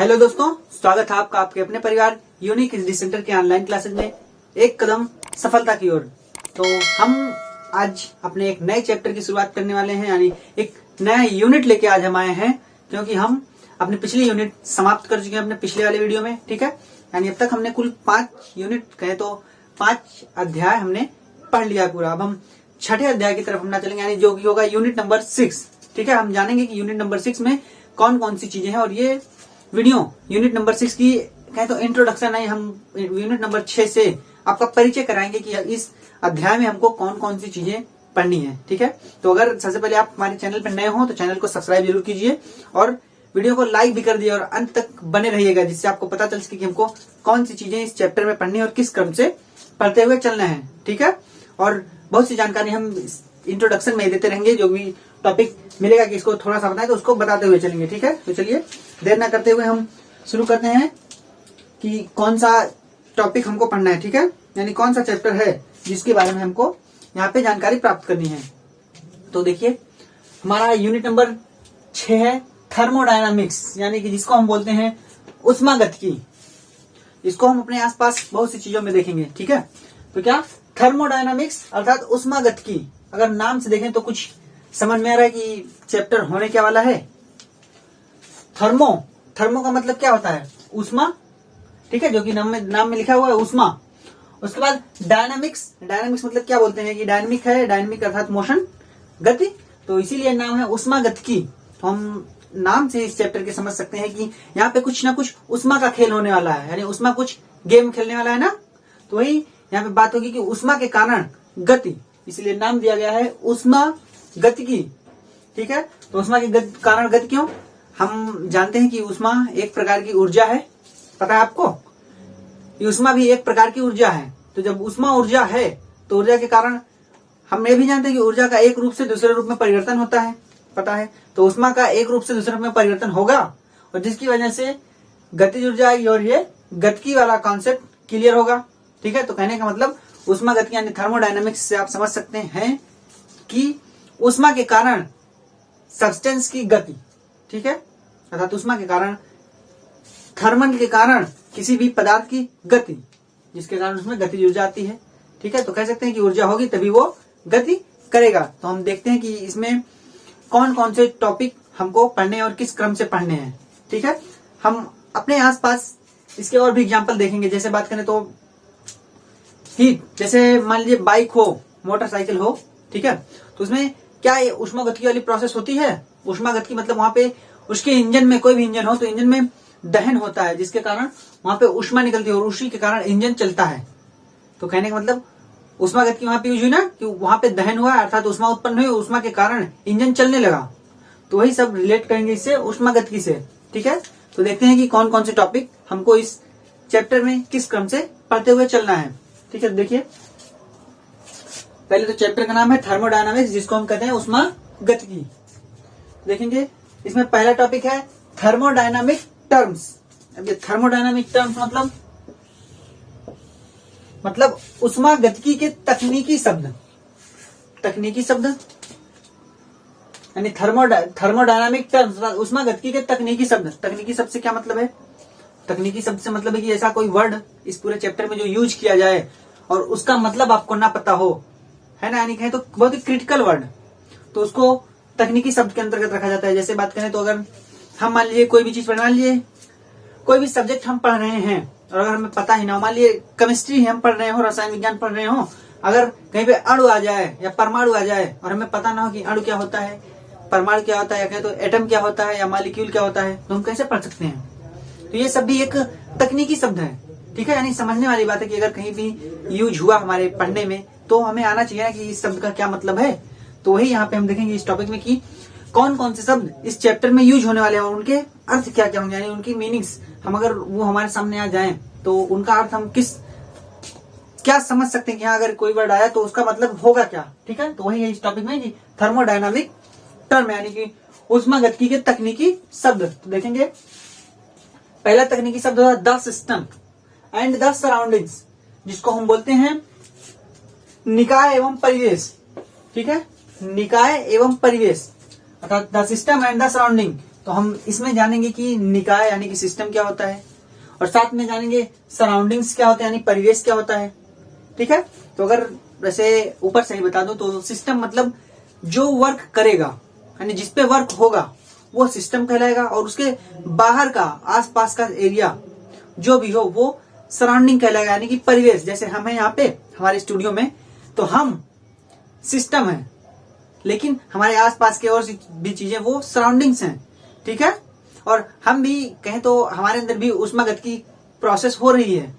Hello दोस्तों, स्वागत है आपका आपके अपने परिवार यूनिक स्टडी सेंटर के ऑनलाइन क्लासेज में एक कदम सफलता की ओर। तो हम आज अपने एक नए चैप्टर की शुरुआत करने वाले हैं, यानी एक नया यूनिट लेके आज हम आए हैं, क्योंकि हम अपनी पिछली यूनिट समाप्त कर चुके हैं अपने पिछले वाले वीडियो में। ठीक है, यानी अब तक हमने कुल 5 यूनिट कहे तो 5 अध्याय हमने पढ़ लिया पूरा। अब हम छठे अध्याय की तरफ हम ना चलेंगे, यानी जो कि होगा यूनिट नंबर 6। ठीक है, हम जानेंगे कि यूनिट नंबर 6 में कौन कौन सी चीजें हैं, और ये वीडियो यूनिट नंबर 6 की कहें तो इंट्रोडक्शन है। हम यूनिट नंबर 6 से आपका परिचय कराएंगे कि इस अध्याय में हमको कौन कौन सी चीजें पढ़नी है। ठीक है, तो अगर सबसे पहले आप हमारे चैनल पर नए हो तो चैनल को सब्सक्राइब जरूर कीजिए और वीडियो को लाइक भी कर दिए और अंत तक बने रहिएगा, जिससे आपको पता चल सके कि हमको कौन सी चीजें इस चैप्टर में पढ़नी है और किस क्रम से पढ़ते हुए चलना है। ठीक है, और बहुत सी जानकारी हम इंट्रोडक्शन में देते रहेंगे, जो भी टॉपिक मिलेगा कि इसको थोड़ा सा बताएं तो उसको बताते हुए चलेंगे। ठीक है, तो चलिए देर ना करते हुए हम शुरू करते हैं कि कौन सा टॉपिक हमको पढ़ना है। ठीक है, यानी कौन सा चैप्टर है जिसके बारे में हमको यहाँ पे जानकारी प्राप्त करनी है। तो देखिए, हमारा यूनिट नंबर 6 है थर्मोडायनामिक्स, यानी कि जिसको हम बोलते हैं ऊष्मागतिकी। इसको हम अपने आसपास बहुत सी चीजों में देखेंगे। ठीक है, तो क्या थर्मोडायनामिक्स अर्थात ऊष्मागतिकी, अगर नाम से देखें तो कुछ समझ में आ रहा है कि चैप्टर होने क्या वाला है। थर्मो का मतलब क्या होता है? ऊष्मा। ठीक है, जो कि नाम में लिखा हुआ है ऊष्मा। उसके बाद डायनामिक्स मतलब क्या बोलते हैं कि डायनामिक है, डायनामिक अर्थात मोशन, गति, तो इसीलिए नाम है ऊष्मागतिकी। तो हम नाम से इस चैप्टर के समझ सकते हैं कि यहाँ पे कुछ ना कुछ ऊष्मा का खेल होने वाला है, यानी ऊष्मा कुछ गेम खेलने वाला है ना। तो वही यहाँ पे बात होगी कि ऊष्मा के कारण गति, इसलिए नाम दिया गया है ऊष्मागतिकी। ठीक है, तो ऊष्मा के कारण गति क्यों? हम जानते हैं कि ऊष्मा एक प्रकार की ऊर्जा है। पता है आपको? ऊष्मा भी एक प्रकार की ऊर्जा है। तो जब ऊष्मा ऊर्जा है तो ऊर्जा के कारण हम ये भी जानते हैं कि ऊर्जा का एक रूप से दूसरे रूप में परिवर्तन होता है। पता है? तो ऊष्मा का एक रूप से दूसरे रूप में परिवर्तन होगा, और जिसकी वजह से गतिज ऊर्जा आएगी और ये गतिकी वाला कॉन्सेप्ट क्लियर होगा। ठीक है, तो कहने का मतलब ऊष्मागतिकी यानी थर्मोडायनामिक्स से आप समझ सकते हैं कि ऊष्मा के कारण सब्सटेंस की गति। ठीक है, अर्थात ऊष्मा के कारण, थर्मल के कारण किसी भी पदार्थ की गति, जिसके कारण उसमें गतिज ऊर्जा आती है। ठीक है, तो कह सकते हैं कि ऊर्जा होगी तभी वो गति करेगा। तो हम देखते हैं कि इसमें कौन कौन से टॉपिक हमको पढ़ने और किस क्रम से पढ़ने हैं। ठीक है, हम अपने आसपास इसके और भी एग्जाम्पल देखेंगे। जैसे बात करें तो हीट, जैसे मान लीजिए बाइक हो, मोटरसाइकिल हो। ठीक है, तो उसमें क्या ये ऊष्मागतिकी वाली प्रोसेस होती है? ऊष्मागतिकी मतलब वहां पे उसके इंजन में, कोई भी इंजन हो तो इंजन में दहन होता है, जिसके कारण वहां पे ऊष्मा निकलती है और उसी के कारण इंजन चलता है। तो कहने का मतलब ऊष्मागतिकी वहां पे यूज हुई ना, कि वहां पे दहन हुआ अर्थात ऊष्मा उत्पन्न हुई, ऊष्मा के कारण इंजन चलने लगा। तो वही सब रिलेट करेंगे इससे, ऊष्मागतिकी से। ठीक है, तो देखते हैं कि कौन कौन से टॉपिक हमको इस चैप्टर में किस क्रम से पढ़ते हुए चलना है। ठीक है, देखिए पहले तो चैप्टर का नाम है थर्मोडायनामिक्स, जिसको हम कहते हैं ऊष्मागतिकी। देखेंगे इसमें पहला टॉपिक है थर्मोडायनामिक टर्म्स। अब ये थर्मोडायनामिक टर्म्स मतलब ऊष्मागतिकी के तकनीकी शब्द यानी थर्मोडायनामिक टर्म्स ऊष्मागतिकी के तकनीकी शब्द। तकनीकी शब्द से क्या मतलब है? तकनीकी शब्द से मतलब है कि ऐसा कोई वर्ड इस पूरे चैप्टर में जो यूज किया जाए और उसका मतलब आपको ना पता हो, है ना, यानी कहें तो बहुत ही क्रिटिकल वर्ड, तो उसको तकनीकी शब्द के अंतर्गत रखा जाता है। जैसे बात करें तो अगर हम मान लीजिए कोई भी चीज मान लीजिए कोई भी सब्जेक्ट हम पढ़ रहे हैं और अगर हमें पता ही ना हो, मान लीजिए केमिस्ट्री हम पढ़ रहे हो, रसायन विज्ञान पढ़ रहे हो, अगर कहीं पे अणु आ जाए या परमाणु आ जाए और हमें पता ना हो कि अणु क्या होता है, परमाणु क्या होता है, या कहें तो एटम क्या होता है या मॉलिक्यूल क्या होता है, तो हम कैसे पढ़ सकते हैं? तो ये सब भी एक तकनीकी शब्द है। ठीक है, यानी समझने वाली बात है कि अगर कहीं भी यूज हुआ हमारे पढ़ने में तो हमें आना चाहिए ना कि इस शब्द का क्या मतलब है। तो वही यहाँ पे हम देखेंगे इस टॉपिक में कि कौन कौन से शब्द इस चैप्टर में यूज होने वाले हैं और उनके अर्थ क्या क्या होंगे, यानी उनकी मीनिंग्स हम अगर वो हमारे सामने आ जाएं तो उनका अर्थ हम क्या समझ सकते हैं कि हाँ अगर कोई वर्ड आया तो उसका मतलब होगा क्या। ठीक है, तो वही है इस टॉपिक में कि थर्मोडायनामिक टर्म यानी कि ऊष्मागतिकी के तकनीकी शब्द। तो देखेंगे पहला तकनीकी शब्द होगा the system and the surroundings, जिसको हम बोलते हैं निकाय एवं परिवेश। ठीक है, निकाय एवं परिवेश अर्थात the system and the surrounding, तो हम इसमें जानेंगे कि निकाय यानी कि सिस्टम क्या होता है, और साथ में जानेंगे सराउंडिंग्स क्या होता है यानी परिवेश क्या होता है। ठीक है, तो अगर वैसे ऊपर से ही बता दूं तो सिस्टम मतलब जो वर्क करेगा यानी जिसपे वर्क होगा वो सिस्टम कहलाएगा, और उसके बाहर का आसपास का एरिया जो भी हो वो सराउंडिंग कहलाएगा यानी कि परिवेश। जैसे हम हैं यहाँ पे हमारे स्टूडियो में, तो हम सिस्टम है, लेकिन हमारे आसपास के और भी चीजें वो सराउंडिंग्स हैं। ठीक है, और हम भी कहें तो हमारे अंदर भी ऊष्मागतिकी प्रोसेस हो रही है।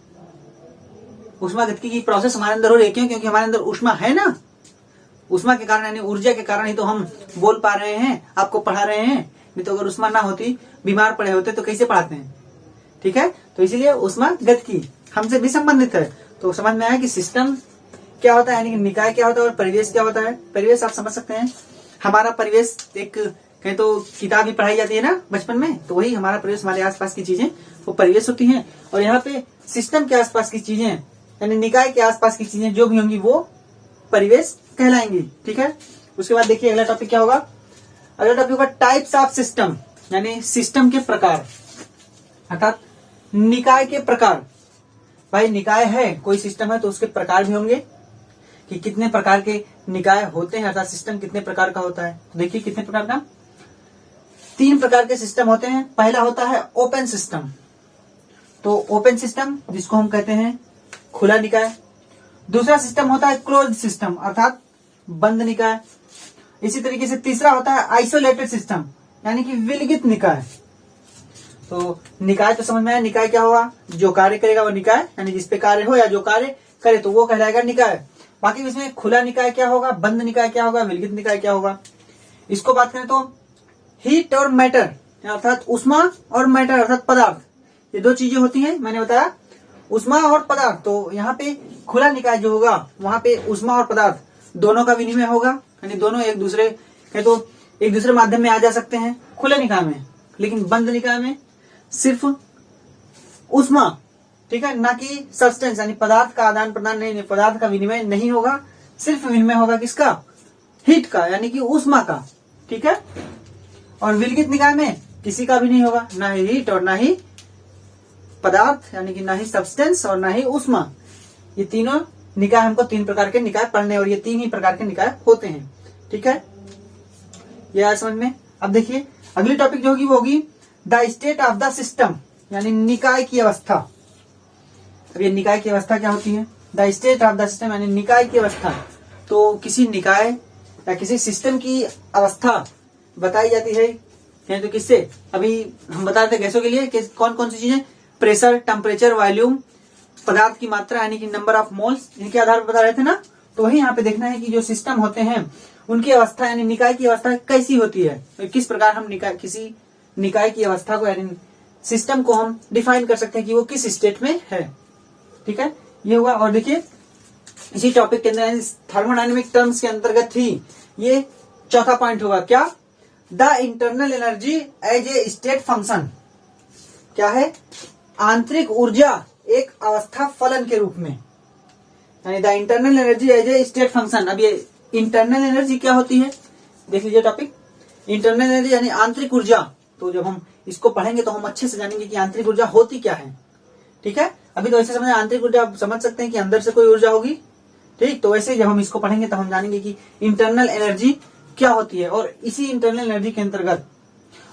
ऊष्मागतिकी की प्रोसेस हमारे अंदर हो रही है, क्यों? क्योंकि हमारे अंदर ऊष्मा है ना। ऊष्मा के कारण यानी ऊर्जा के कारण ही तो हम बोल पा रहे हैं, आपको पढ़ा रहे हैं। नहीं तो अगर ऊष्मा ना होती, बीमार पड़े होते तो कैसे पढ़ाते हैं। ठीक है, तो इसीलिए ऊष्मागतिकी हमसे भी संबंधित है। तो समझ में आया कि सिस्टम क्या होता है यानी कि निकाय क्या होता है और परिवेश क्या होता है। परिवेश आप समझ सकते हैं, हमारा परिवेश एक कहें तो किताब भी पढ़ाई जाती है ना बचपन में, तो वही हमारा परिवेश, हमारे आसपास की चीजें वो परिवेश होती हैं। और यहाँ पे सिस्टम के आसपास की चीजें यानी निकाय के आसपास की चीजें जो भी होंगी वो परिवेश कहलाएंगी। ठीक है, उसके बाद देखिए अगला टॉपिक क्या होगा। अगला टॉपिक होगा टाइप्स ऑफ सिस्टम यानी सिस्टम के प्रकार, अर्थात निकाय के प्रकार। भाई निकाय है, कोई सिस्टम है तो उसके प्रकार भी होंगे कि कितने प्रकार के निकाय होते हैं, अर्थात सिस्टम कितने प्रकार का होता है। तो देखिए कितने प्रकार का, 3 प्रकार के सिस्टम होते हैं। पहला होता है ओपन सिस्टम। तो ओपन सिस्टम जिसको हम कहते हैं खुला निकाय। दूसरा सिस्टम होता है क्लोज सिस्टम अर्थात बंद निकाय। इसी तरीके से तीसरा होता है आइसोलेटेड सिस्टम यानी कि विलगित निकाय। तो निकाय तो समझ में आया, निकाय क्या होगा, जो कार्य करेगा वो निकाय यानी जिसपे कार्य हो या जो कार्य करे तो वो कहलाएगा निकाय। बाकी इसमें खुला निकाय क्या होगा, बंद निकाय क्या होगा, विलगित निकाय क्या होगा। इसको बात करें तो हीट और मैटर अर्थात उष्मा और मैटर अर्थात पदार्थ, ये 2 चीजें होती हैं। मैंने बताया उष्मा और पदार्थ। तो यहाँ पे खुला निकाय जो होगा वहां पे उष्मा और पदार्थ दोनों का विनिमय होगा, यानी दोनों एक दूसरे माध्यम में आ जा सकते हैं खुले निकाय में। लेकिन बंद निकाय में सिर्फ उष्मा, ठीक है, ना कि सब्सटेंस यानी पदार्थ का आदान प्रदान नहीं, पदार्थ का विनिमय नहीं होगा, सिर्फ विनिमय होगा किसका, हीट का यानी कि उष्मा का। ठीक है, और विलगित निकाय में किसी का भी नहीं होगा, ना ही हीट और ना ही पदार्थ यानी कि ना ही सब्सटेंस और ना ही उष्मा। ये तीनों निकाय, हमको 3 प्रकार के निकाय पढ़ने, और ये 3 ही प्रकार के निकाय होते हैं। ठीक है, ये आया समझ में। अब देखिए अगली टॉपिक जो होगी वो होगी the state of the system यानी निकाय की अवस्था। अब ये निकाय की अवस्था क्या होती है, the state of the system यानी निकाय की अवस्था। तो किसी निकाय या किसी सिस्टम की अवस्था बताई जाती है तो किससे, अभी हम बता रहे थे गैसों के लिए कि कौन कौन सी चीजें, प्रेशर, टेम्परेचर, वॉल्यूम, पदार्थ की मात्रा यानी कि नंबर ऑफ मोल्स, इनके आधार पर बता रहे थे ना। तो वही यहाँ पे देखना है कि जो सिस्टम होते हैं उनकी अवस्था यानी निकाय की अवस्था कैसी होती है, तो किस प्रकार हम किसी निकाय की अवस्था को यानी सिस्टम को हम डिफाइन कर सकते हैं कि वो किस स्टेट में है। ठीक है, ये हुआ। और देखिए इसी टॉपिक के अंदर थर्मोडायनेमिक टर्म्स के अंतर्गत ही ये चौथा पॉइंट होगा, क्या, the internal energy as a state function. क्या है, आंतरिक ऊर्जा एक अवस्था फलन के रूप में, यानी the internal energy as a state function. अब ये इंटरनल एनर्जी क्या होती है, देख लीजिए टॉपिक, इंटरनल एनर्जी यानी आंतरिक ऊर्जा। तो जब हम इसको पढ़ेंगे तो हम अच्छे से जानेंगे कि आंतरिक ऊर्जा होती क्या है। ठीक है, अभी तो ऐसे समझे आंतरिक ऊर्जा समझ सकते हैं कि अंदर से कोई ऊर्जा होगी। ठीक, तो वैसे जब हम इसको पढ़ेंगे तो हम जानेंगे कि इंटरनल एनर्जी क्या होती है। और इसी इंटरनल एनर्जी के अंतर्गत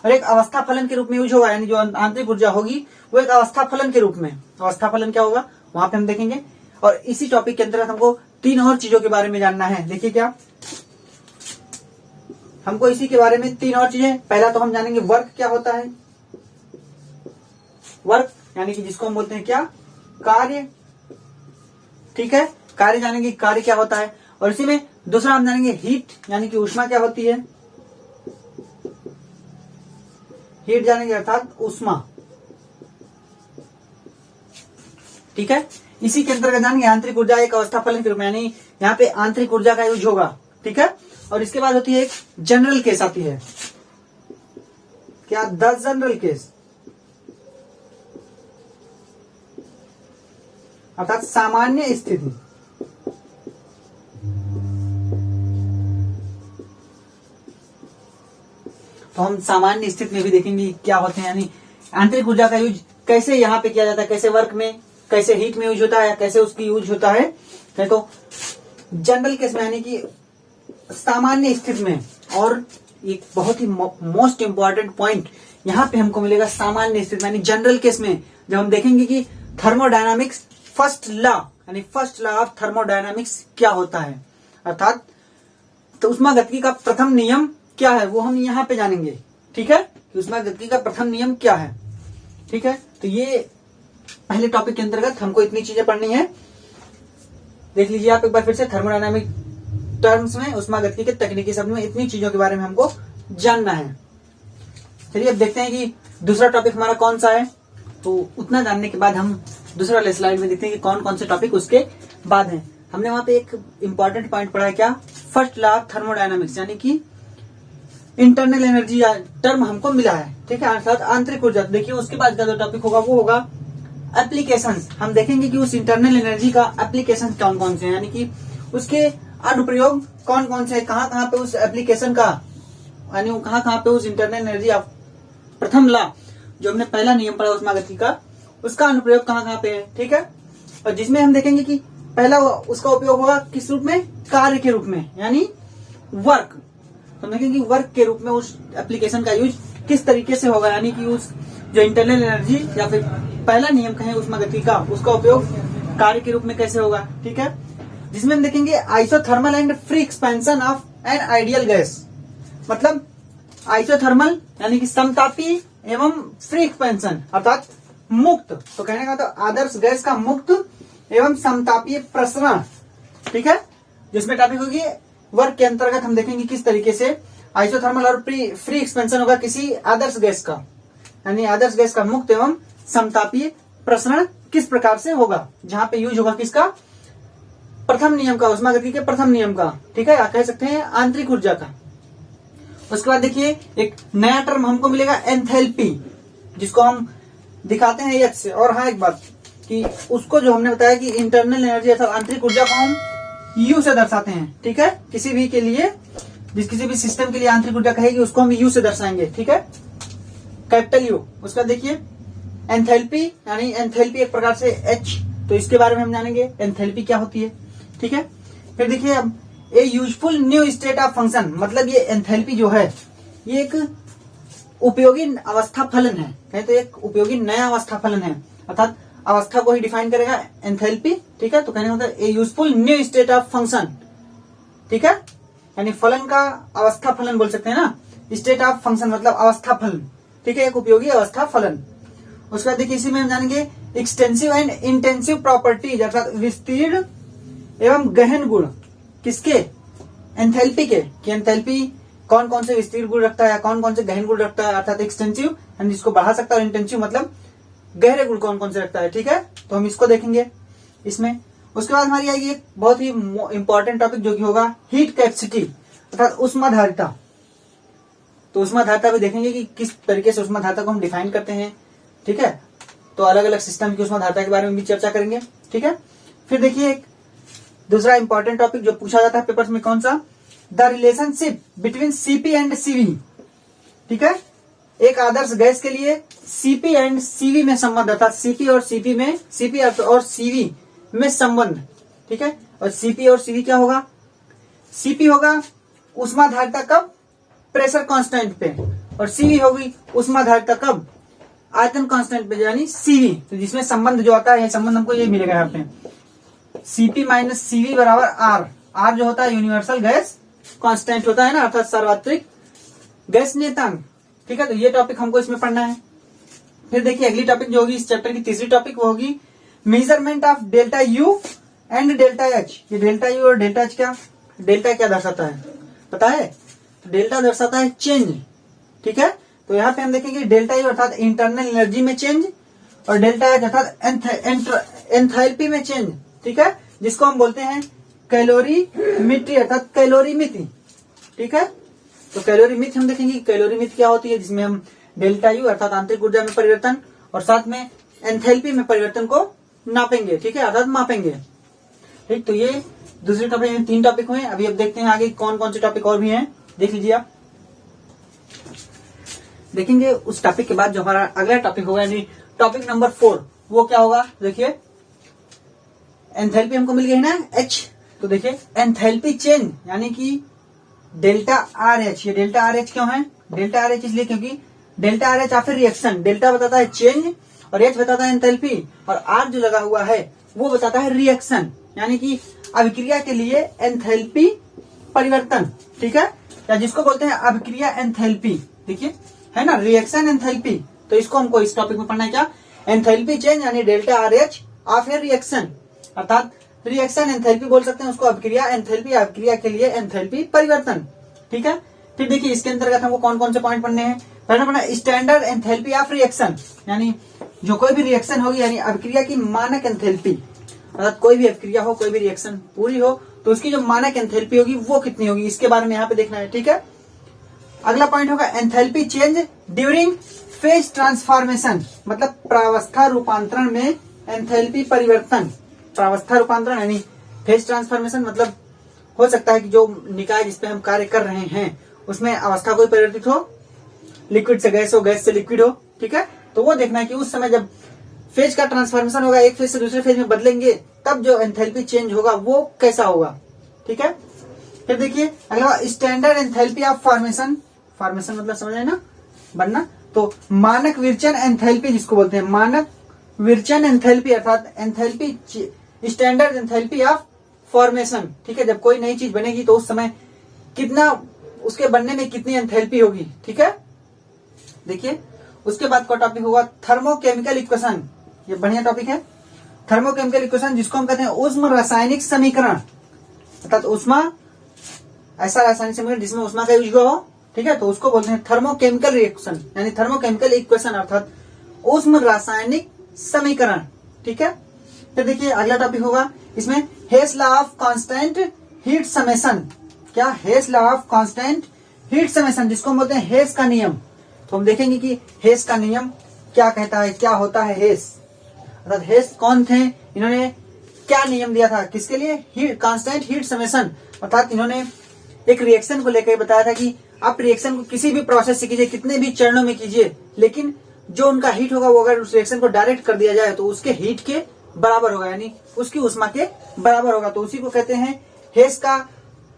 और एक अवस्था फलन के रूप में यूज होगा, यानी जो आंतरिक ऊर्जा होगी वो एक अवस्था फलन के रूप में। अवस्था फलन क्या होगा वहां पे हम देखेंगे। और इसी टॉपिक के अंतर्गत हमको 3 और चीजों के बारे में जानना है। देखिए क्या, हमको इसी के बारे में 3 और चीजें। पहला तो हम जानेंगे वर्क क्या होता है, वर्क यानी कि जिसको हम बोलते हैं क्या, कार्य। ठीक है, कार्य जानेंगे, कार्य क्या होता है। और इसी में दूसरा हम जानेंगे हीट यानी कि उष्मा क्या होती है, हीट जानेंगे अर्थात उष्मा। ठीक है, इसी के अंतर्गत जानेंगे आंतरिक ऊर्जा एक अवस्था फलन के रूप में, यानी यहाँ पे आंतरिक ऊर्जा का यूज होगा। ठीक है, और इसके बाद होती है एक जनरल केस आती है, क्या, द जनरल केस अर्थात सामान्य स्थिति। तो हम सामान्य स्थिति में भी देखेंगे क्या होते हैं, यानी आंतरिक ऊर्जा का यूज कैसे यहाँ पे किया जाता है, कैसे वर्क में, कैसे हीट में यूज होता है, कैसे उसकी यूज होता है। तो जनरल केस में यानी कि सामान्य स्थिति में, और एक बहुत ही मोस्ट इंपॉर्टेंट पॉइंट यहाँ पे हमको मिलेगा सामान्य स्थिति यानी जनरल केस में, जब हम देखेंगे कि थर्मोडायनामिक्स फर्स्ट लॉ यानी फर्स्ट लॉ ऑफ थर्मोडायनामिक्स क्या होता है, अर्थात तो ऊष्मागतिकी का प्रथम नियम क्या है वो हम यहाँ पे जानेंगे। ठीक है, कि ऊष्मागतिकी का प्रथम नियम क्या है। ठीक है, तो ये पहले टॉपिक के अंतर्गत हमको इतनी चीजें पढ़नी है। देख लीजिए आप एक बार फिर से, थर्मोडायनामिक टर्म्स में, ऊष्मागतिकी के तकनीकी शब्द में इतनी चीजों के बारे में हमको जानना है। चलिए अब देखते हैं कि दूसरा टॉपिक हमारा कौन सा है। तो उतना जानने के बाद हम दूसरा वाले स्लाइड में देखते हैं कि कौन कौन से टॉपिक उसके बाद हैं। हमने वहां पे एक इंपॉर्टेंट पॉइंट पढ़ा है, क्या, फर्स्ट लॉ ऑफ थर्मोडायनामिक्स, यानी कि इंटरनल एनर्जी टर्म हमको मिला है। ठीक है, अर्थात आंतरिक ऊर्जा। देखिए उसके बाद का जो टॉपिक होगा वो होगा एप्लीकेशंस। हम देखेंगे कि उस इंटरनल एनर्जी का एप्लीकेशन कौन कौन से हैं, यानी कि उसके अनुप्रयोग कौन कौन से, कहाँ कहाँ पे उस एप्लीकेशन का, यानी कहाँ कहाँ पे उस इंटरनल एनर्जी प्रथम लॉ जो हमने पहला नियम पढ़ा ऊष्मागतिकी का, उसका अनुप्रयोग कहाँ कहाँ पे है। ठीक है, और जिसमें हम देखेंगे कि पहला उसका उपयोग होगा किस रूप में, कार्य के रूप में, यानी वर्क। तो हम देखेंगे वर्क के रूप में उस एप्लीकेशन का यूज किस तरीके से होगा, यानी कि उस जो इंटरनल एनर्जी या फिर पहला नियम कहें ऊष्मागतिकी का, उसका उपयोग कार्य के रूप में कैसे होगा। ठीक है, जिसमें हम देखेंगे isothermal and free expansion of an ideal gas. मतलब आइसोथर्मल यानी कि समतापी एवं फ्री एक्सपेंशन अर्थात मुक्त, तो कहने का तो आदर्श गैस का मुक्त एवं समतापीय प्रसरण। ठीक है, जिसमें टॉपिक होगी वर्क के अंतर्गत हम देखेंगे किस तरीके से आइसोथर्मल और फ्री एक्सपेंशन होगा किसी आदर्श गैस का, यानी आदर्श गैस का मुक्त एवं समतापीय प्रसरण किस प्रकार से होगा, जहां पे यूज होगा किसका, प्रथम नियम का, ऊष्मागतिकी के प्रथम नियम का। ठीक है, आप कह सकते हैं आंतरिक ऊर्जा का। उसके बाद देखिए एक नया टर्म हमको मिलेगा एंथैल्पी, जिसको हम दिखाते हैं एच से। और हाँ एक बात कि उसको जो हमने बताया कि इंटरनल एनर्जी अर्थात आंतरिक ऊर्जा को हम यू से दर्शाते हैं। ठीक है, किसी भी के लिए, किसी भी सिस्टम के लिए आंतरिक ऊर्जा कहेगी उसको हम यू से दर्शाएंगे। ठीक है, कैपिटल यू। उसका देखिए एंथैल्पी, यानी एंथैल्पी एक प्रकार से एच, तो इसके बारे में हम जानेंगे एंथैल्पी क्या होती है। ठीक है, फिर देखिए अब ए useful new state of function, मतलब ये एंथैल्पी जो है ये एक उपयोगी अवस्था फलन है, कहें तो एक उपयोगी नया अवस्था फलन है, अर्थात अवस्था को ही डिफाइन करेगा एंथैल्पी। ठीक है, तो कहने होता है ए useful new state of function. ठीक है, यानी फलन का अवस्था फलन बोल सकते हैं ना, स्टेट ऑफ फंक्शन मतलब अवस्था फलन। ठीक है, एक उपयोगी अवस्था फलन। उसके बाद देखिए इसी में हम जानेंगे एक्सटेंसिव एंड इंटेंसिव प्रॉपर्टीज अर्थात विस्तीर्ण एवं गहन गुण किसके, एंथैल्पी के, कि एंथैल्पी कौन कौन से विस्तीर्ण गुण रखता है, कौन कौन से गहन गुण रखता है, अर्थात एक्सटेंसिव यानी जिसको बढ़ा सकता है, और इंटेंसिव मतलब गहरे गुण कौन कौन से रखता है। ठीक है, तो हम इसको देखेंगे इसमें। उसके बाद हमारी आएगी एक बहुत ही इंपॉर्टेंट टॉपिक जो कि होगा हीट कैपेसिटी अर्थात उष्माधारिता। तो उष्माधारिता भी देखेंगे कि किस तरीके से उष्माधारिता को हम डिफाइन करते हैं। ठीक है, तो अलग अलग सिस्टम की उष्माधारिता के बारे में भी चर्चा करेंगे। ठीक है, फिर देखिए एक दूसरा इंपॉर्टेंट टॉपिक जो पूछा जाता है पेपर्स में, कौन सा, the relationship between CP and CV. ठीक है, एक आदर्श गैस के लिए सीपी एंड सीवी में संबंध अर्थात सीपी और सीपी में, सीपी और सीवी में संबंध। ठीक है, और सीपी और सीवी क्या होगा, सीपी होगा उष्माधारिता कब, प्रेशर कांस्टेंट पे, और सीवी होगी उष्माधारिता कब, आयतन कांस्टेंट पे, यानी सीवी। तो जिसमें संबंध जो आता है, संबंध हमको ये मिलेगा यहाँ पे, सीपी माइनस सीवी बराबर आर। आर जो होता है यूनिवर्सल गैस कांस्टेंट होता है ना, अर्थात सार्वत्रिक गैस नियतांक। ठीक है, तो ये टॉपिक हमको इसमें पढ़ना है। फिर देखिए अगली टॉपिक जो होगी इस चैप्टर की तीसरी टॉपिक वो होगी measurement of delta U and delta H. ये डेल्टा यू और डेल्टा एच क्या, डेल्टा क्या दर्शाता है पता है, तो डेल्टा दर्शाता है चेंज। ठीक है, तो यहाँ पे हम देखेंगे डेल्टा यू अर्थात इंटरनल एनर्जी में चेंज, और डेल्टा एच अर्थात एंथैल्पी में चेंज। ठीक है, जिसको हम बोलते हैं कैलोरीमेट्री अर्थात कैलोरीमिति। ठीक है, तो कैलोरीमिति हम देखेंगे कैलोरीमिति क्या होती है, जिसमें हम डेल्टा यू अर्थात आंतरिक ऊर्जा में परिवर्तन और साथ में एंथैल्पी में परिवर्तन को नापेंगे। ठीक है, अर्थात मापेंगे। ठीक, तो ये दूसरे टॉपिक में 3 टॉपिक हुए। अभी अब देखते हैं आगे कौन कौन से टॉपिक और भी हैं, देख लीजिए आप। देखेंगे उस टॉपिक के बाद जो हमारा अगला टॉपिक होगा, यानी टॉपिक नंबर 4, वो क्या होगा? देखिए एंथैल्पी हमको मिल गई है ना H, तो देखिए एंथैल्पी चेंज यानी कि डेल्टा आर एच। ये डेल्टा आर एच क्यों है? डेल्टा आर एच इसलिए क्योंकि डेल्टा आर एच या फिर रिएक्शन, डेल्टा बताता है चेंज और एच बताता है एंथैल्पी, और आर जो लगा हुआ है वो बताता है रिएक्शन, यानी कि अभिक्रिया के लिए एंथैल्पी परिवर्तन, ठीक है, या जिसको बोलते हैं अभिक्रिया एंथैल्पी। देखिए है ना, रिएक्शन एंथैल्पी, तो इसको हमको इस टॉपिक में पढ़ना है क्या? एंथैल्पी चेंज यानी डेल्टा आर एच और फिर रिएक्शन, अर्थात रिएक्शन एंथैल्पी बोल सकते हैं उसको, अभिक्रिया एंथैल्पी, अभिक्रिया के लिए एंथैल्पी परिवर्तन, ठीक है। फिर देखिए इसके अंतर्गत हमको कौन कौन से पॉइंट पढ़ने हैं। पहला पढ़ना स्टैंडर्ड एंथैल्पी ऑफ रिएक्शन, यानी जो कोई भी रिएक्शन होगी यानी अभिक्रिया की मानक एंथैल्पी, अर्थात कोई भी अभिक्रिया हो, कोई भी रिएक्शन पूरी हो तो उसकी जो मानक एंथैल्पी होगी वो कितनी होगी, इसके बारे में यहाँ पे देखना है, ठीक है। अगला पॉइंट होगा enthalpy change during phase transformation, मतलब प्रावस्था रूपांतरण में एंथैल्पी परिवर्तन। प्रावस्था रूपांतरण यानी फेज ट्रांसफॉर्मेशन, मतलब हो सकता है कि जो निकाय जिसपे हम कार्य कर रहे हैं उसमें अवस्था कोई परिवर्तित हो, लिक्विड से गैस हो, गैस से लिक्विड हो, ठीक है। तो वो देखना है कि उस समय जब फेज का ट्रांसफॉर्मेशन होगा, एक फेज से दूसरे फेज में बदलेंगे, तब जो एंथैल्पी चेंज होगा वो कैसा होगा, ठीक है। फिर देखिए अगला standard enthalpy of formation, formation मतलब समझ रहे ना, बनना, तो मानक विरचन एंथैल्पी जिसको बोलते हैं, मानक विरचन एंथैल्पी अर्थात enthalpy standard enthalpy of formation, ठीक है। जब कोई नई चीज बनेगी तो उस समय कितना, उसके बनने में कितनी एंथैल्पी होगी, ठीक है। देखिए उसके बाद का टॉपिक होगा थर्मोकेमिकल इक्वेशन, ये बढ़िया टॉपिक है। थर्मोकेमिकल इक्वेशन जिसको हम कहते हैं ऊष्म रासायनिक समीकरण, अर्थात ऊष्मा, ऐसा रासायनिक समीकरण जिसमें ऊष्मा का यूज हुआ हो, ठीक है, तो उसको बोलते हैं थर्मोकेमिकल रिएक्शन, यानी थर्मोकेमिकल इक्वेशन अर्थात ऊष्म रासायनिक समीकरण, ठीक है। फिर देखिए अगला टॉपिक होगा इसमें Hess law of constant heat summation, क्या? Hess law of constant heat summation, जिसको हम बोलते हैं हेस का नियम। तो हम देखेंगे कि हेस का नियम क्या कहता है, क्या होता है हेस, अर्थात हेस कौन थे, इन्होंने क्या नियम दिया था, किसके लिए? कांस्टेंट हीट समेशन, अर्थात इन्होंने एक रिएक्शन को लेकर बताया था कि आप रिएक्शन को किसी भी प्रोसेस से कीजिए, कितने भी चरणों में कीजिए, लेकिन जो उनका हीट होगा वो अगर उस रिएक्शन को डायरेक्ट कर दिया जाए तो उसके हीट के बराबर होगा, यानी उसकी ऊष्मा के बराबर होगा। तो उसी को कहते हैं हेस का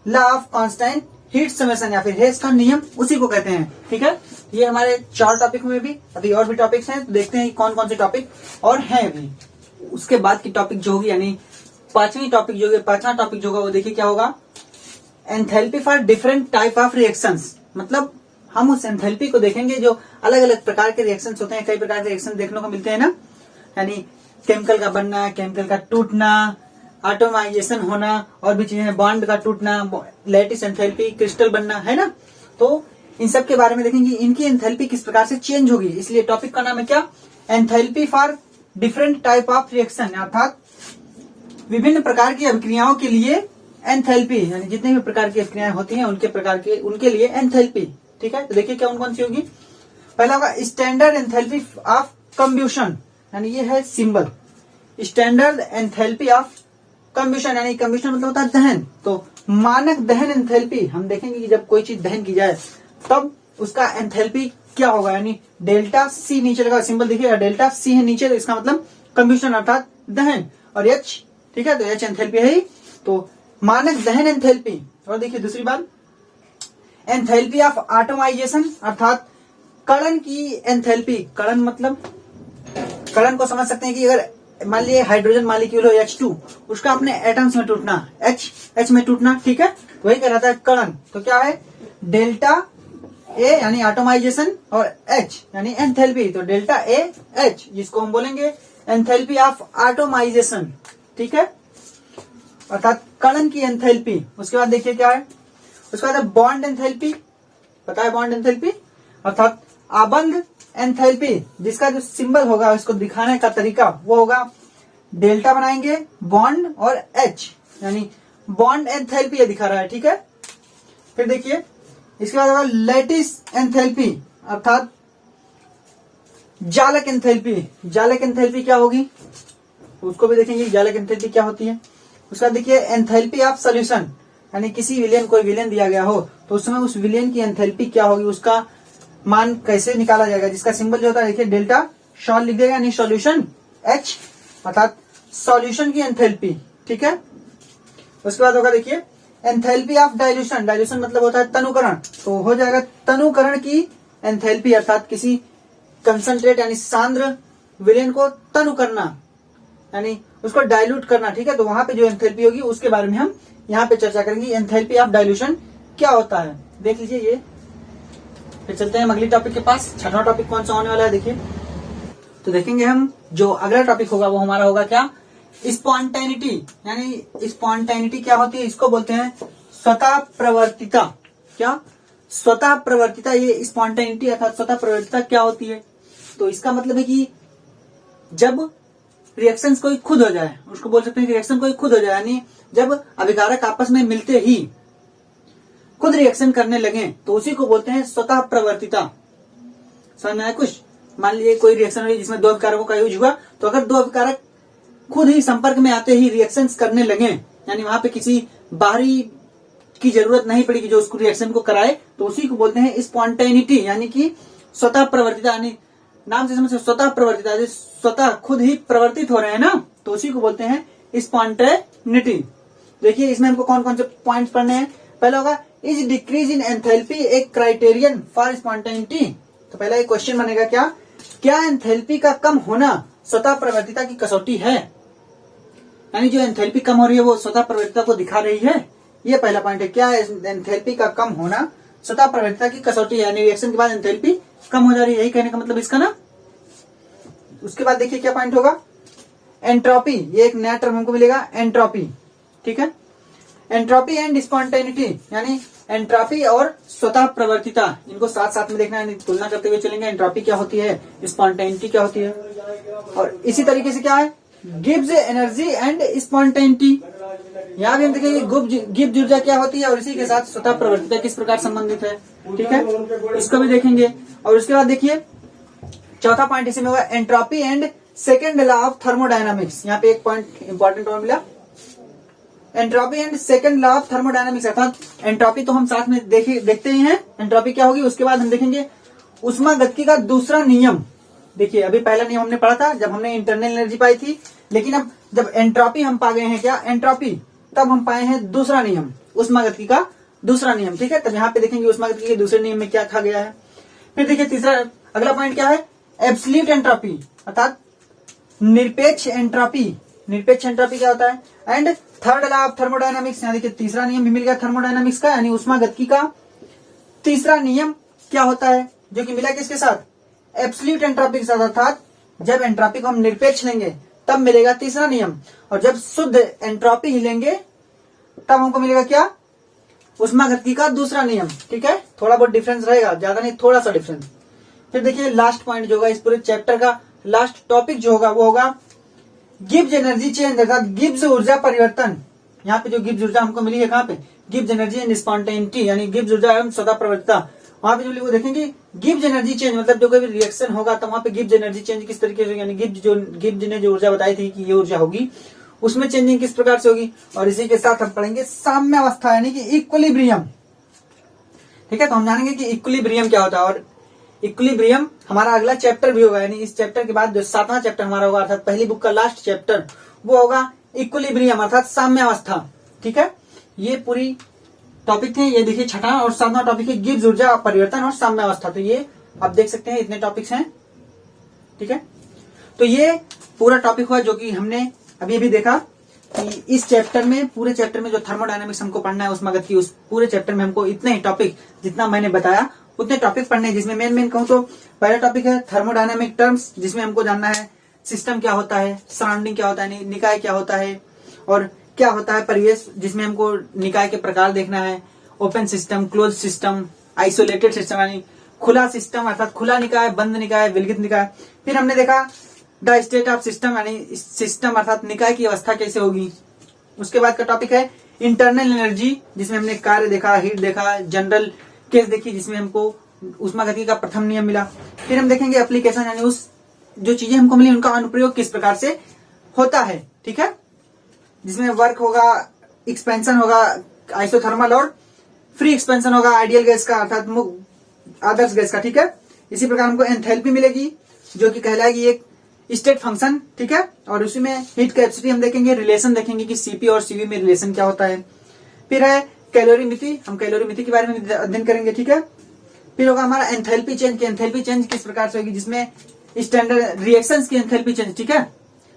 law of constant heat summation, या फिर हेस का नियम, उसी को कहते हैं, ठीक है। ये हमारे 4 टॉपिक में भी, अभी और भी टॉपिक्स हैं, तो देखते हैं कौन कौन से टॉपिक और हैं अभी। उसके बाद की टॉपिक जो होगी, यानी 5वीं टॉपिक जो होगी, 5वां टॉपिक जो होगा वो देखिए क्या होगा, enthalpy for different type of reactions, मतलब हम उस एंथैल्पी को देखेंगे जो अलग अलग प्रकार के रिएक्शंस होते हैं, कई प्रकार के रिएक्शन देखने को मिलते हैं ना, यानी केमिकल का बनना, केमिकल का टूटना, एटोमाइजेशन होना, और भी चीजें, बॉन्ड का टूटना, लैटिस एंथैल्पी, क्रिस्टल बनना, है ना। तो इन सब के बारे में देखेंगे, इनकी एंथैल्पी किस प्रकार से चेंज होगी, इसलिए टॉपिक का नाम है क्या? Enthalpy for different type of reaction, अर्थात विभिन्न प्रकार की अभिक्रियाओं के लिए एंथैल्पी, यानी जितने भी प्रकार की अभिक्रियाएं होती हैं उनके लिए एंथैल्पी, ठीक है। तो देखिए क्या कौन सी होगी। पहला होगा स्टैंडर्ड एंथैल्पी ऑफ कंब्यूशन, यानी ये है सिंबल, स्टैंडर्ड एंथैल्पी ऑफ कंब्यूशन, यानी कंब्यूशन मतलब होता है दहन। तो मानक दहन एंथैल्पी, हम देखेंगे कि जब कोई चीज दहन की जाए तब उसका एंथैल्पी क्या होगा, यानी डेल्टा सी नीचे लगा सिंबल देखिएगा, डेल्टा सी है नीचे, तो इसका मतलब कंब्यूशन अर्थात दहन, और एच, ठीक है, तो एच एंथैल्पी है ही, तो मानक दहन एंथैल्पी। और देखिए दूसरी बात एंथैल्पी ऑफ एटोमाइजेशन, अर्थात कड़न की एंथैल्पी। कड़न मतलब, कड़न को समझ सकते हैं कि अगर मान लीजिए हाइड्रोजन मॉलिक्यूल हो H2, उसका अपने एटम्स में टूटना, H में टूटना, ठीक है, वही कहलाता है कड़न। तो क्या है, डेल्टा ए यानी एटोमाइजेशन और H यानी एंथैल्पी, तो डेल्टा ए H जिसको हम बोलेंगे एंथैल्पी ऑफ एटोमाइजेशन, ठीक है, अर्थात कड़न की एंथैल्पी। उसके बाद देखिए क्या है, उसके बाद बॉन्ड एंथैल्पी, पता है बॉन्ड एंथैल्पी, अर्थात आबंध एंथैल्पी, जिसका जो सिंबल होगा उसको दिखाने का तरीका वो होगा डेल्टा बनाएंगे, बॉन्ड और H, यानी बॉन्ड एंथैल्पी ये दिखा रहा है, ठीक है। फिर देखिए इसके बाद होगा लैटिस एंथैल्पी, अर्थात जालक एंथैल्पी। जालक एंथैल्पी क्या होगी उसको भी देखेंगे, जालक एंथैल्पी क्या होती है। उसका देखिए एंथैल्पी ऑफ सॉल्यूशन, यानी किसी विलेन, कोई विलेन दिया गया हो तो उस समय उस विलेन की एंथैल्पी क्या होगी, उसका मान कैसे निकाला जाएगा, जिसका सिंबल जो होता है देखिए डेल्टा शॉल लिख देगा, यानी सॉल्यूशन H अर्थात सॉल्यूशन की एंथैल्पी, ठीक है। उसके बाद होगा देखिए एंथैल्पी ऑफ डाइल्यूशन, डाइल्यूशन मतलब होता है तनुकरण, तो हो जाएगा तनुकरण की एंथैल्पी अर्थात किसी कंसंट्रेट यानी सांद्र विलयन को तनु करना यानी उसको डाइल्यूट करना, ठीक है। तो वहां पे जो एंथैल्पी होगी उसके बारे में हम यहाँ पे चर्चा करेंगे, एंथैल्पी ऑफ डाइल्यूशन क्या होता है, देख लीजिए ये। फिर चलते हैं अगली टॉपिक के पास। छठवां टॉपिक कौन सा होने वाला है देखिए, तो देखेंगे हम जो अगला टॉपिक होगा वो हमारा होगा क्या, स्पॉन्टेनिटी, यानी स्पॉन्टेनिटी क्या होती है, इसको बोलते हैं स्वतः प्रवर्तिता। क्या स्वतः प्रवर्तिता, ये स्पॉन्टेनिटी अर्थात स्वतः प्रवर्तिता क्या होती है, तो इसका मतलब है कि जब रिएक्शंस कोई खुद हो जाए, उसको बोल सकते हैं रिएक्शन कोई खुद हो जाए, यानी जब अभिकारक आपस में मिलते ही खुद रिएक्शन करने लगे तो उसी को बोलते हैं स्वतः प्रवर्तिता। समझ में आया कुछ? मान लीजिए कोई रिएक्शन हुई जिसमें दो अभिकारकों का यूज हुआ, तो अगर दो अभिकारक खुद ही संपर्क में आते ही रिएक्शंस करने लगे, यानी वहां पे किसी बाहरी की जरूरत नहीं पड़ी कि जो उसको रिएक्शन को कराए, तो उसी को बोलते हैं स्पॉन्टेनिटी, यानी कि स्वतः प्रवर्तिता। यानी नाम से समझ स्वतः प्रवर्तिता, स्वतः खुद ही प्रवर्तित हो रहे हैं ना, तो उसी को बोलते हैं स्पॉन्टेनिटी। देखिए इसमें हमको कौन कौन से पॉइंट्स पढ़ने हैं। पहला होगा is decrease in enthalpy A criterion for spontaneity. तो पहला एक क्वेश्चन बनेगा क्या एंथैल्पी का कम होना स्वतः प्रवर्तिता की कसौटी है, यानी जो एंथैल्पी कम हो रही है वो स्वतः प्रवर्तिता को दिखा रही है। ये पहला पॉइंट है, क्या एंथैल्पी का कम होना स्वतः प्रवर्तिता की कसौटी है, यानी रिएक्शन के बाद एंथैल्पी कम हो जा रही है, यही कहने का मतलब इसका ना। उसके बाद देखिए क्या पॉइंट होगा, एंट्रोपी, ये एक नया टर्म हमको मिलेगा एंट्रोपी, ठीक है। एंट्रोपी एंड स्पॉन्टेनिटी, यानी एंट्रोपी और स्वतः प्रवर्तिता, इनको साथ साथ में देखना है, तुलना करते हुए चलेंगे। एंट्रोपी क्या होती है, स्पॉन्टेनिटी क्या होती है, और इसी तरीके से क्या है गिब्स एनर्जी एंड स्पॉन्टेनिटी। यहाँ भी हम देखेंगे गिब्स ऊर्जा क्या होती है और इसी के साथ स्वतः प्रवर्तिता किस प्रकार संबंधित है, ठीक है, इसको भी देखेंगे। और उसके बाद देखिए चौथा पॉइंट इसमें होगा entropy and second law of thermodynamics. यहाँ पे एक पॉइंट इंपॉर्टेंट और मिला, entropy and second law of thermodynamics, अर्थात एंट्रोपी तो हम साथ में देखते ही हैं, एंट्रोपी क्या होगी। उसके बाद हम देखेंगे ऊष्मागतिकी का दूसरा नियम। देखिए अभी पहला नियम हमने पढ़ा था जब हमने इंटरनल एनर्जी पाई थी, लेकिन अब जब एंट्रोपी हम पा गए हैं क्या एंट्रोपी, तब हम पाए हैं दूसरा नियम, ऊष्मागतिकी का दूसरा नियम, ठीक है। तब यहाँ पे देखेंगे ऊष्मागतिकी के दूसरे नियम में क्या कहा गया है। फिर देखिए तीसरा अगला पॉइंट क्या है, एब्सोल्यूट एंट्रोपी अर्थात निरपेक्ष एंट्रोपी। निरपेक्ष एंट्रोपी क्या होता है, and third law of thermodynamics, यहाँ देखिए तीसरा नियम भी मिल गया थर्मोडायनामिक्स का, यानी ऊष्मागतिकी का तीसरा नियम क्या होता है, जो कि मिला किसके साथ, एब्सोल्यूट एंट्रोपी के साथ, अर्थात जब एंट्रोपी को हम निरपेक्ष लेंगे तब मिलेगा तीसरा नियम, और जब शुद्ध एंट्रोपी ही लेंगे तब हमको मिलेगा क्या, ऊष्मागतिकी का दूसरा नियम, ठीक है। थोड़ा बहुत डिफरेंस रहेगा, ज्यादा नहीं, थोड़ा सा डिफरेंस। फिर देखिए लास्ट पॉइंट जो होगा इस पूरे चैप्टर का लास्ट टॉपिक जो होगा वो होगा गिब्स एनर्जी चेंज अर्थात गिब्स ऊर्जा परिवर्तन। यहाँ पे जो गिब्स ऊर्जा हमको मिली है कहाँ पे, गिब्स एनर्जी एंड स्पॉन्टेनिटी, यानी गिब्स ऊर्जा एवं स्वतः प्रवर्तिता। वहां पे जो वो देखेंगे गिब्स एनर्जी चेंज मतलब जो कोई भी रिएक्शन होगा तो वहां पे गिब्स एनर्जी चेंज किस तरीके से, यानी गिब्स ने जो ऊर्जा बताई थी कि ये ऊर्जा होगी उसमें चेंजिंग किस प्रकार से होगी। और इसी के साथ हम पढ़ेंगे साम्यावस्था यानी कि इक्विलिब्रियम, ठीक है। तो हम जानेंगे कि इक्विलिब्रियम क्या होता है, और इक्विलिब्रियम हमारा अगला चैप्टर भी होगा, यानी इस चैप्टर के बाद जो सातवां चैप्टर हमारा होगा अर्थात पहली बुक का लास्ट चैप्टर वो होगा इक्विलिब्रियम अर्थात साम्यावस्था, ठीक है। ये पूरी टॉपिक थे, ये देखिए छठा और सातवां टॉपिक है गिब्स ऊर्जा परिवर्तन और साम्यावस्था। तो ये आप देख सकते हैं इतने टॉपिक्स हैं, ठीक है। तो ये पूरा टॉपिक हुआ जो कि हमने अभी अभी देखा कि इस चैप्टर में, पूरे चैप्टर में जो थर्मोडायनामिक्स हमको पढ़ना है ऊष्मागतिकी, उस पूरे चैप्टर में हमको इतने ही टॉपिक जितना मैंने बताया उतने टॉपिक पढ़ने हैं, जिसमें मेन कहूँ तो पहला टॉपिक है थर्मोडायनामिक टर्म्स, जिसमें हमको जानना है सिस्टम क्या होता है, सराउंडिंग क्या होता है, निकाय क्या होता है और क्या होता है परिवेश, जिसमें हमको निकाय के प्रकार देखना है, open system, close system, isolated system यानी खुला सिस्टम अर्थात खुला निकाय, बंद निकाय, विलगित निकाय। फिर हमने देखा द स्टेट ऑफ सिस्टम यानी सिस्टम अर्थात निकाय की अवस्था कैसे होगी। उसके बाद का टॉपिक है इंटरनल एनर्जी, जिसमें हमने कार्य देखा, हीट देखा, जनरल केस देखी, जिसमें हमको ऊष्मागतिकी का प्रथम नियम मिला। फिर हम देखेंगे एप्लीकेशन यानी उस जो चीजें हमको मिली उनका अनुप्रयोग किस प्रकार से होता है, ठीक है, जिसमें वर्क होगा, एक्सपेंशन होगा आइसोथर्मल और फ्री एक्सपेंशन होगा आइडियल गैस का अर्थात आदर्श गैस का, ठीक है। इसी प्रकार हमको एंथैल्पी मिलेगी जो कि कहलाएगी एक स्टेट फंक्शन, ठीक है। और उसी में हीट कैपेसिटी हम देखेंगे, रिलेशन देखेंगे कि सीपी और सीवी में रिलेशन क्या होता है। फिर है कैलोरीमिति, हम कैलोरीमिति के बारे में अध्ययन करेंगे, ठीक है। फिर होगा हमारा एंथैल्पी चेंज की एंथैल्पी चेंज किस प्रकार से होगी, जिसमें स्टैंडर्ड रिएक्शंस की एंथैल्पी चेंज, ठीक है,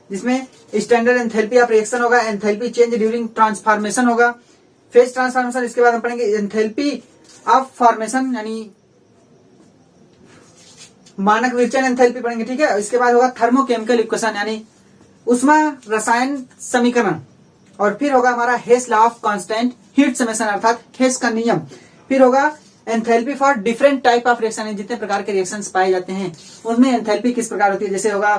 जिसमें स्टैंडर्ड एंथैल्पी ऑफ रिएक्शन होगा, एंथैल्पी चेंज ड्यूरिंग ट्रांसफॉर्मेशन होगा, फेज ट्रांसफॉर्मेशन। इसके बाद हम पढ़ेंगे एंथैल्पी ऑफ फॉर्मेशन यानी मानक विचलन एंथैल्पी पढ़ेंगे, ठीक है। इसके बाद होगा थर्मोकेमिकल इक्वेशन यानी उष्मा रसायन समीकरण। और फिर होगा हमारा Hess law of constant heat summation अर्थात हेस का नियम। फिर होगा enthalpy for different type of reaction, जितने प्रकार के रिएक्शंस पाए जाते हैं उनमें एंथैल्पी किस प्रकार होती है। जैसे होगा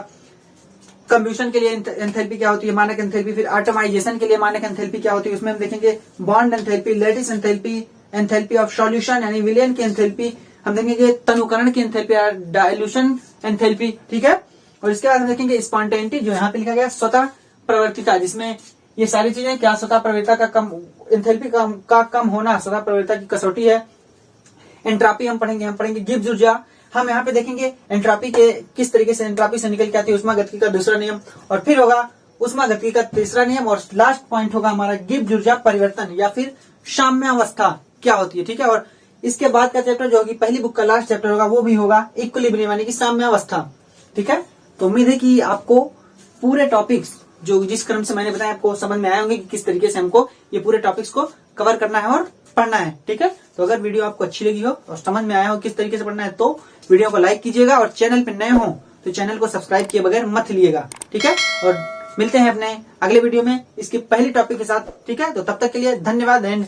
कंब्यूशन के लिए एंथैल्पी क्या होती है, मानक एंथैल्पी। फिर एटमाइजेशन के लिए मानक एंथैल्पी क्या होती है, उसमें हम देखेंगे bond enthalpy, lattice enthalpy, enthalpy of solution यानी विलयन की एंथैल्पी, हम देखेंगे तनुकरण की एंथैल्पी, डाइल्यूशन एंथैल्पी, ठीक है। और इसके बाद हम देखेंगे स्पॉन्टेनिटी, जो यहाँ पे लिखा गया स्वतः प्रवर्तिता, जिसमें ये सारी चीजें क्या स्वतः प्रवृत्ता का कम, एंथैल्पी का कम होना स्वतः प्रवृत्ता की कसौटी है। एंट्रॉपी हम पढ़ेंगे गिब्स ऊर्जा। हम यहाँ पे देखेंगे एंट्रॉपी के किस तरीके से एंट्रॉपी से निकल के आती है, उष्मागतिकी का दूसरा नियम। और फिर होगा उष्मागतिकी का तीसरा नियम। और लास्ट पॉइंट होगा हमारा गिब्स ऊर्जा परिवर्तन या फिर साम्यावस्था क्या होती है, ठीक है। और इसके बाद का चैप्टर जो होगी पहली बुक का लास्ट चैप्टर होगा वो भी होगा इक्विलिब्रियम यानी कि साम्यावस्था, ठीक है। तो उम्मीद है कि आपको पूरे टॉपिक्स जो जिस क्रम से मैंने बताया आपको समझ में आए होंगे कि किस तरीके से हमको ये पूरे टॉपिक्स को कवर करना है और पढ़ना है, ठीक है। तो अगर वीडियो आपको अच्छी लगी हो और समझ में आया हो किस तरीके से पढ़ना है तो वीडियो को लाइक कीजिएगा और चैनल पे नए हो तो चैनल को सब्सक्राइब किए बगैर मत लिएगा, ठीक है। और मिलते हैं अपने अगले वीडियो में इसके पहले टॉपिक के साथ, ठीक है। तो तब तक के लिए धन्यवाद एंड